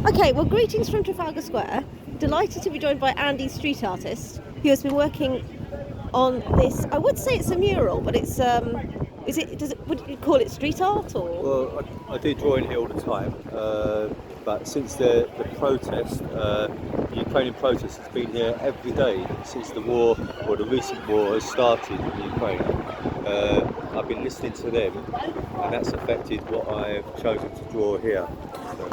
Okay, well, greetings from Trafalgar Square. Delighted to be joined by Andy, street artist, who has been working on this. I would say it's a mural, but it's would you call it street art or? Well, I do draw in here all the time, but since the protest, the Ukrainian protest has been here every day since the war, or the recent war, has started in Ukraine. I've been listening to them, and that's affected what I've chosen to draw here.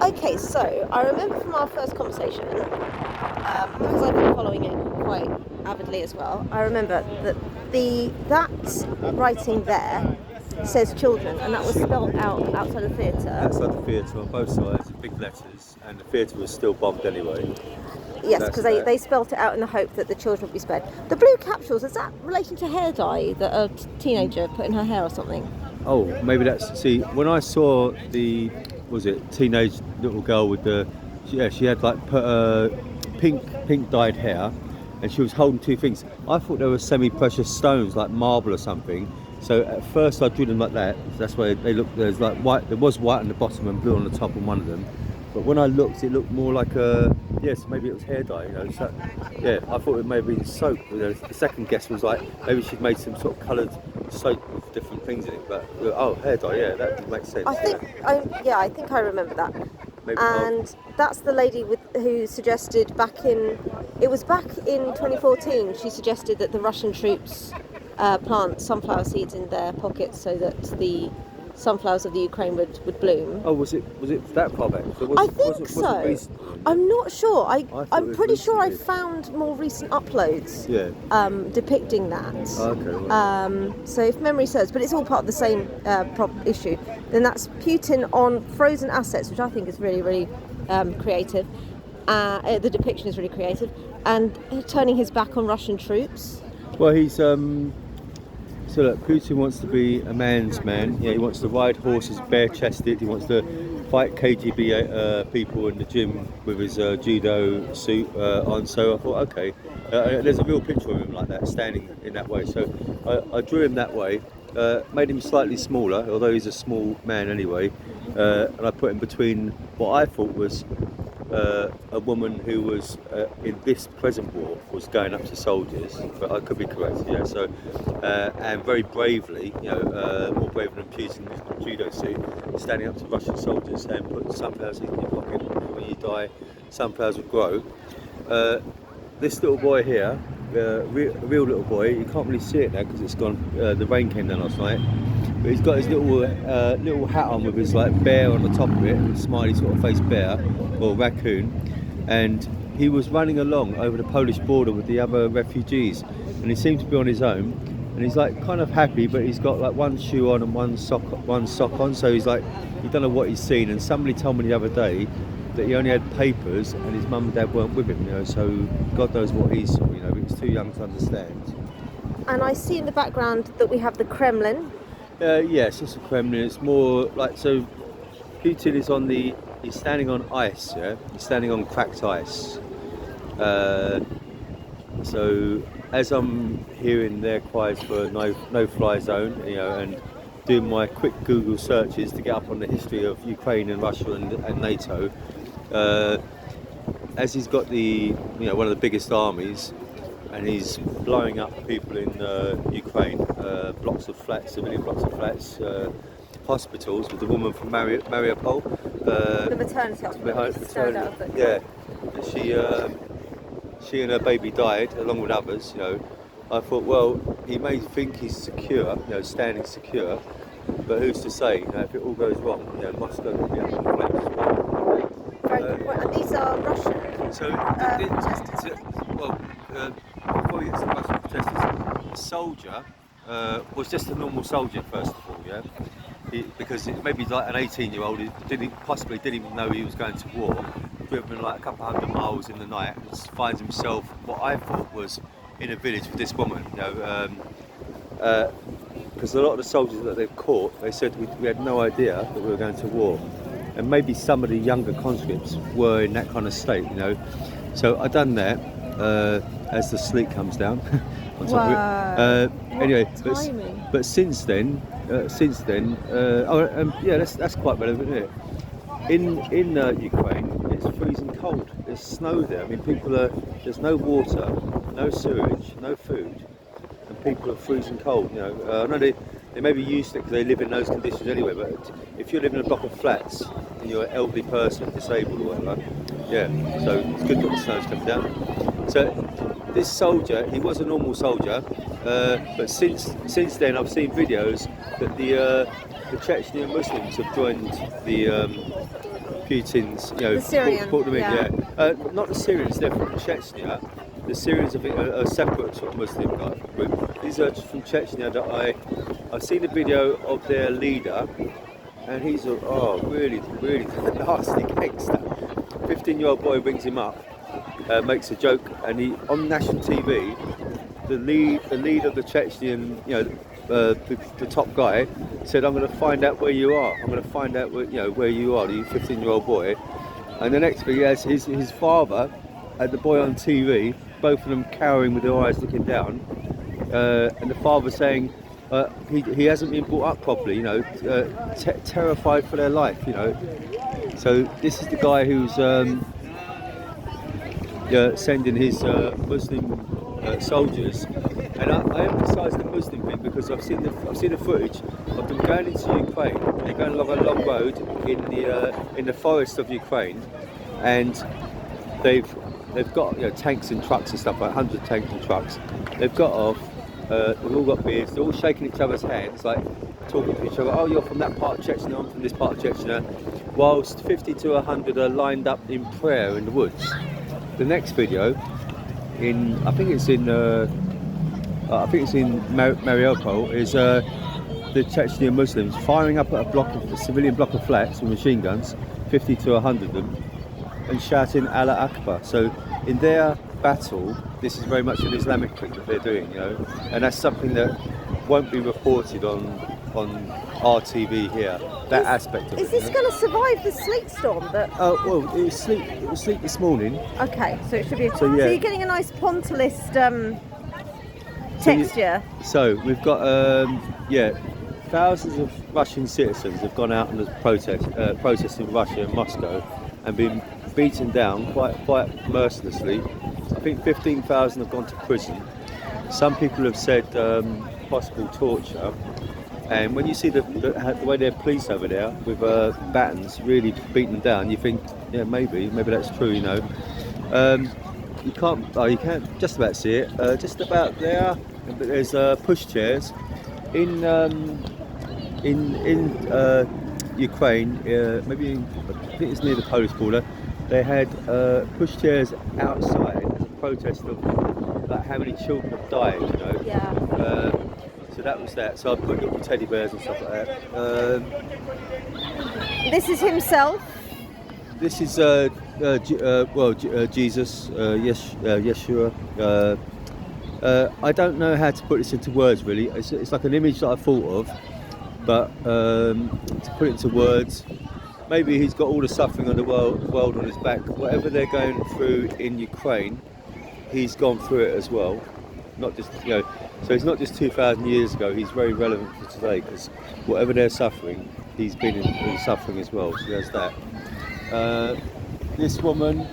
Okay, so I remember from our first conversation, because I've been following it quite avidly as well, I remember that that writing there says children, and that was spelled out outside the theatre. Outside the theatre on both sides, big letters, and the theatre was still bombed anyway. Yes, because they spelt it out in the hope that the children would be spared. The blue capsules, is that relating to hair dye that a teenager put in her hair or something? Oh, maybe that's... See, when I saw the... was it teenage little girl with the... Yeah, she had like pink dyed hair, and she was holding two things. I thought they were semi-precious stones, like marble or something. So at first I drew them like that. That's why they look. There's like white. There was white on the bottom and blue on the top on one of them. But when I looked, it looked more like a... Yes, maybe it was hair dye. You know. So, yeah, I thought it may have been soap. You know, the second guess was like maybe she'd made some sort of coloured soap with different things in it. But oh, hair dye. Yeah, that would make sense. I think I remember that. Maybe That's the lady who suggested back in 2014. She suggested that the Russian troops plant sunflower seeds in their pockets so that the sunflowers of the Ukraine would bloom. Oh, was it that far back? I think so. I'm not sure. I'm pretty sure I found more recent uploads. Depicting that. Okay. So if memory serves, but it's all part of the same issue. Then that's Putin on frozen assets, which I think is really, really creative. The depiction is really creative, and turning his back on Russian troops. Well, he's so look, Putin wants to be a man's man. Yeah, he wants to ride horses bare-chested. He wants to fight KGB people in the gym with his judo suit on. So I thought, okay, there's a real picture of him like that, standing in that way. So I drew him that way, made him slightly smaller, although he's a small man anyway. And I put him between what I thought was a woman who was in this present war was going up to soldiers, but I could be correct. Yeah, so and very bravely, more brave than Putin in his judo suit, standing up to Russian soldiers and put sunflowers in your pocket. When you die, sunflowers will grow. This little boy here, a real little boy, you can't really see it now because it's gone. The rain came down last night. But he's got his little hat on with his like bear on the top of it, a smiley sort of face bear or raccoon, and he was running along over the Polish border with the other refugees, and he seemed to be on his own, and he's like kind of happy, but he's got like one shoe on and one sock on, so he's like, he don't know what he's seen. And somebody told me the other day that he only had papers and his mum and dad weren't with him, so God knows what he saw, but he's too young to understand. And I see in the background that we have the Kremlin. Yes, it's a Kremlin. It's more like, so Putin is he's standing on ice, yeah? He's standing on cracked ice. So as I'm hearing their cries for no-fly zone, and doing my quick Google searches to get up on the history of Ukraine and Russia and NATO, as he's got one of the biggest armies, and he's blowing up people in Ukraine, blocks of flats, civilian blocks of flats, hospitals, with the woman from Mariupol. The maternity hospital. Yeah, she and her baby died along with others. I thought, well, he may think he's secure, standing secure, but who's to say? If it all goes wrong, Moscow could be up in flames. Very good point. And these are Russian. So, before we get to the Russian protesters, the soldier was just a normal soldier, first of all, yeah? Because maybe like an 18-year-old who didn't even know he was going to war, driven like a couple hundred miles in the night, and finds himself, what I thought was, in a village with this woman, because a lot of the soldiers that they've caught, they said we had no idea that we were going to war. And maybe some of the younger conscripts were in that kind of state, So I done that as the sleet comes down on top of it. Anyway, but since then, that's quite relevant, isn't it? In Ukraine, it's cold. There's snow there. I mean, there's no water, no sewage, no food, and people are freezing cold. You know, I know they may be used to it because they live in those conditions anyway. But if you live in a block of flats and you're an elderly person, disabled or whatever, yeah. So it's good that the snow's coming down. So this soldier, he was a normal soldier, but since then I've seen videos that the Chechen Muslims have joined the Putin's, you know, The Syrian, brought them in, yeah. not the Syrians, they're from Chechnya. The Syrians are a separate sort of Muslim group. These are from Chechnya that I've seen a video of their leader, and he's a really nasty gangster. 15-year-old boy brings him up, makes a joke, and he on national TV, the leader of the Chechen, you know, the top guy said, "I'm going to find out where you are. I'm going to find out where you are, you 15-year-old boy." And the next thing, he has his father and the boy on TV, both of them cowering with their eyes looking down, and the father saying he hasn't been brought up properly, you know, terrified for their life, you know. So this is the guy who's sending his Muslim soldiers. And I emphasise the Muslim thing because I've seen the footage of them going into Ukraine. They're going along a long road in the forest of Ukraine, and they've got tanks and trucks and stuff, like 100 tanks and trucks. They've got off. They've all got beards. They're all shaking each other's hands, like talking to each other. Oh, you're from that part of Chechnya. I'm from this part of Chechnya. Whilst 50 to 100 are lined up in prayer in the woods. The next video, I think it's in Mariupol, is the Chechen Muslims firing up at a civilian block of flats with machine guns, 50 to 100 of them, and shouting Allah Akbar. So in their battle, this is very much an Islamic thing that they're doing, you know, and that's something that won't be reported on RTV here. That aspect of it. Is this going to survive the sleet storm? Well, it was sleet this morning. Okay, so it should be. So, yeah. So you're getting a nice pontylist texture. So we've got thousands of Russian citizens have gone out on the protest in Russia and Moscow and been beaten down quite mercilessly. I think 15,000 have gone to prison. Some people have said possible torture. And when you see the way they're policed over there with batons really beating them down, you think, yeah, maybe that's true, you know. You can't just about see it. Just about there, but there's pushchairs in Ukraine. Maybe I think it's near the Polish border. They had pushchairs outside as a protest of like how many children have died, you know. Yeah. So that was that. So I put little teddy bears and stuff like that. This is himself. This is Jesus, Yeshua. I don't know how to put this into words really. It's like an image that I thought of, but to put it into words, maybe he's got all the suffering of the world on his back. Whatever they're going through in Ukraine, he's gone through it as well. Not just, you know, so it's not just 2,000 years ago. He's very relevant for today because whatever they're suffering, he's been in suffering as well. So there's that. This woman,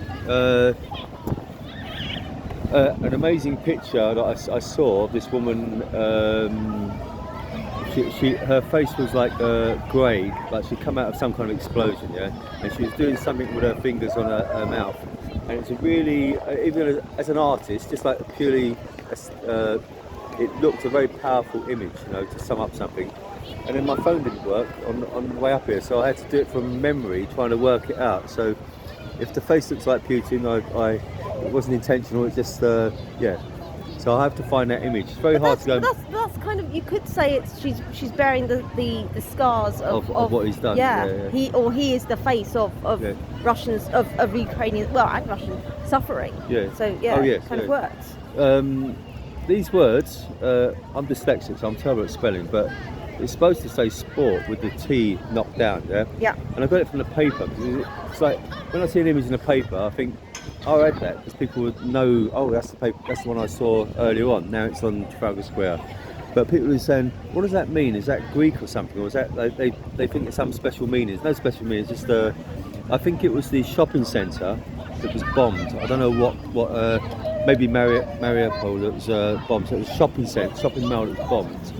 an amazing picture that I saw of this woman. Her face was like grey, like she'd come out of some kind of explosion, yeah. And she was doing something with her fingers on her mouth, and it's a really, even as an artist, just like purely, it looked a very powerful image, you know, to sum up something. And then my phone didn't work on the way up here, so I had to do it from memory, trying to work it out. So if the face looks like Putin, it wasn't intentional. It's just yeah. So I have to find that image. It's very hard to go. That's kind of, you could say it's she's bearing the scars of what he's done. Yeah. He is the face of yeah. Russians of Ukrainian, well, and Russian suffering. Yeah. So yeah, yes, kind of works. These words, I'm dyslexic, so I'm terrible at spelling, but it's supposed to say sport with the T knocked down, yeah? Yeah. And I got it from the paper, because it's like, when I see an image in the paper, I think, I read that, because people would know, oh, that's the paper, that's the one I saw earlier on, now it's on Trafalgar Square. But people are saying, what does that mean? Is that Greek or something? Or is that, they think it's some special meaning? There's no special meaning, it's just, I think it was the shopping centre that was bombed. I don't know what maybe Mariupol that was bombed. So it was shopping mall that was bombed.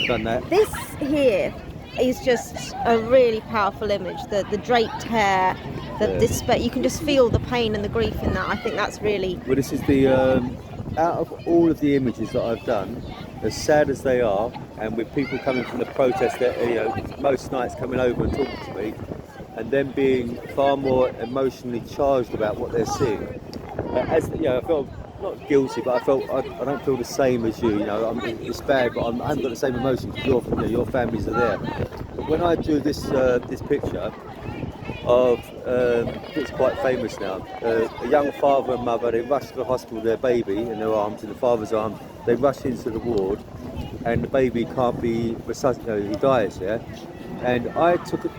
Done that. This here is just a really powerful image. The draped hair, the despair. You can just feel the pain and the grief in that. I think that's really. Well, this is the out of all of the images that I've done, as sad as they are, and with people coming from the protest, that most nights coming over and talking to me, and them being far more emotionally charged about what they're seeing. I felt not guilty, but I felt I don't feel the same as you. It's bad, but I haven't got the same emotions. Your families are there. But when I do this picture of it's quite famous now. A young father and mother, they rush to the hospital with their baby in their arms, in the father's arms. They rush into the ward, and the baby can't be resuscitated. He dies. Yeah, and I took a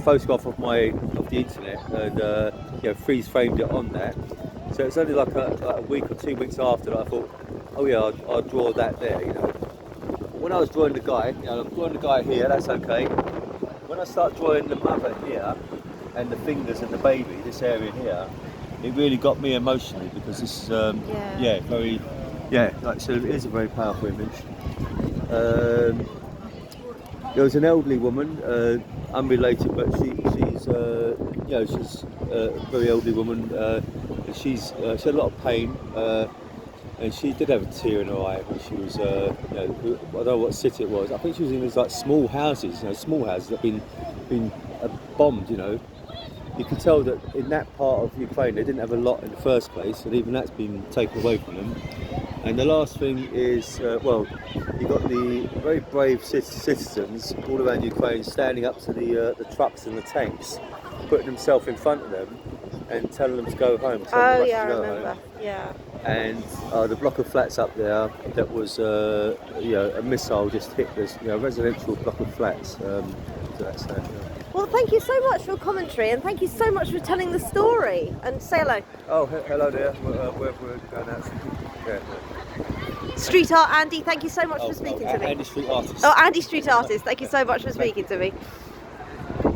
photograph of the internet and freeze framed it on that. So it's only like a week or 2 weeks after that I thought, oh yeah, I'll draw that there. When I was drawing the guy, I'm drawing the guy here. That's okay. When I start drawing the mother here, and the fingers and the baby, this area here, it really got me emotionally because this is it is a very powerful image. There was an elderly woman, unrelated, but she's a very elderly woman. She had a lot of pain, and she did have a tear in her eye when she was, I don't know what city it was. I think she was in these like small houses that have been bombed. You can tell that in that part of Ukraine they didn't have a lot in the first place, and even that's been taken away from them. And the last thing is, you've got the very brave citizens all around Ukraine standing up to the trucks and the tanks, putting themselves in front of them and telling them to go home. I remember. Home. Yeah. And the block of flats up there, that was a missile just hit this, a residential block of flats. So that's that. Well, thank you so much for your commentary, and thank you so much for telling the story. And say hello. Oh, hello there. Where we're going out. Yeah. Street art Andy, thank you so much for speaking to me. Andy Street Artist. Oh, Andy Street Artist, thank you so much for speaking to me.